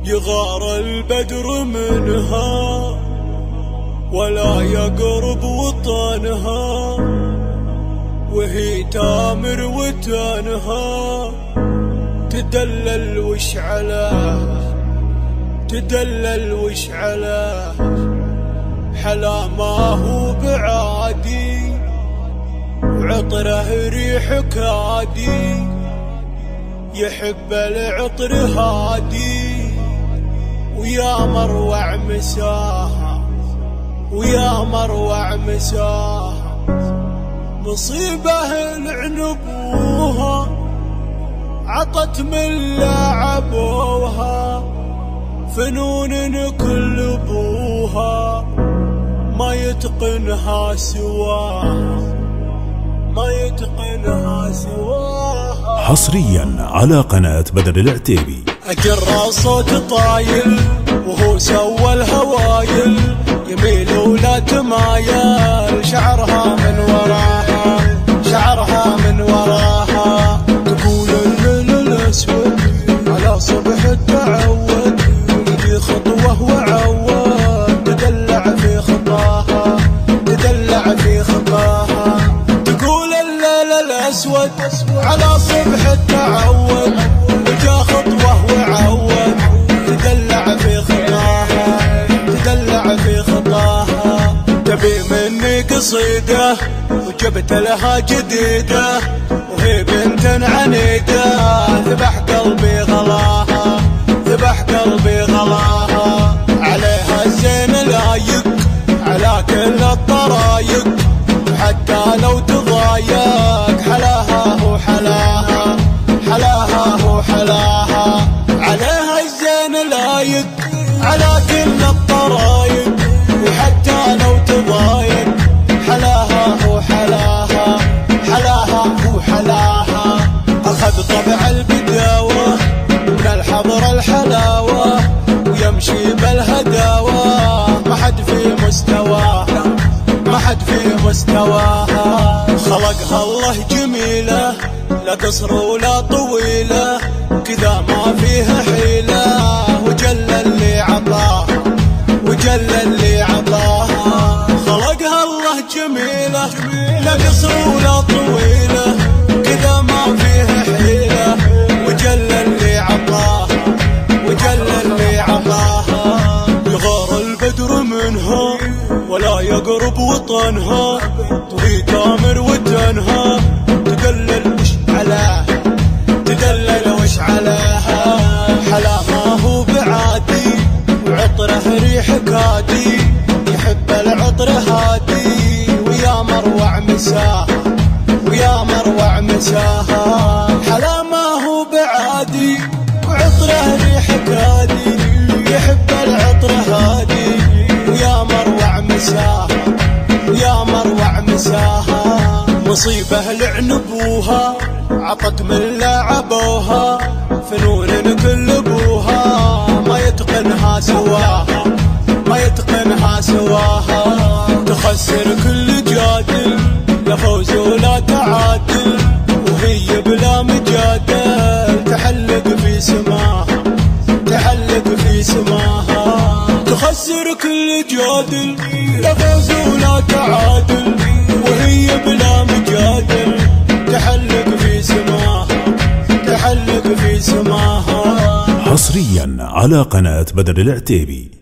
يغار البدر منها ولا يقرب وطنها، وهي تامر وتنها تدلل وش علاه، تدلل وش علاه. حلا ما هو بعادي وعطره ريح كادي، يحب العطر هادي ويا مروع مساها، ويا مروع مساها. مصيبه العنبوها عطت من لعبوها، فنون كل ابوها ما يتقنها سواها، ما يتقنها سواها. حصريا على قناة بدر العتيبي. أجر صوت طايل وهو سوى الهوايل، يميل ولا تمايل شعرها من وراها، شعرها من وراها. تقول الليل الأسود على صبح التعود، يجي خطوة وعود تدلع في خطاها، تدلع في خطاها. تقول الليل الأسود على صبح التعود، وجا خطوة وعود تدلع في خطاها، تدلع في خطاها. تبي مني قصيدة وجبت لها جديدة، وهي بنت عنيدة ذبح قلبي غلاها، ذبح قلبي غلاها. عليها الزين لايق على كل الطرايق، حتى لو تضايق حلاها هو حلاها، حلاها هو حلاها. عليها الزين لايق على كل الطرايق، وحتى لو تضايق حلاها هو حلاها، حلاها هو حلاها. أخذ طبع البداوة من الحضر الحلاوة، ويمشي بالهداوة ما حد في مستواها، ما حد في مستواها. خلقها الله جميلة لا قصر ولا طويلة، كذا ما فيها حيلة وجل اللي عطاها، وجل اللي عطاها. خلقها الله جميلة لا قصر ولا طويلة، كذا ما فيها حيلة وجل اللي عطاها، وجل اللي عطاها. يغار البدر منها ولا يقرب وطنها، وهي تامر وتنها تدلل وش علاه، تدلل وش عليها. حلا ما هو بعادي وعطره ريح كادي، يحب العطر هادي ويا مروع مساها، ويا مروع مساها. حلا ما هو بعادي وعطره ريح كادي، يحب العطر هادي ويا مروع مساها، ويا مروع مساها. مصيبه لعنبوها عطت من لعبوها، فنون كل ابوها ما يتقنها سواها، ما يتقنها سواها. تخسر كل جادل لا فوز ولا تعادل، وهي بلا مجادل تحلق في سماها، تحلق في سماها. تخسر كل جادل لا فوز ولا تعادل، وهي بلا مجادل تحلق في سماها، تحلق في سماها. حصريا على قناة بدر العتيبي.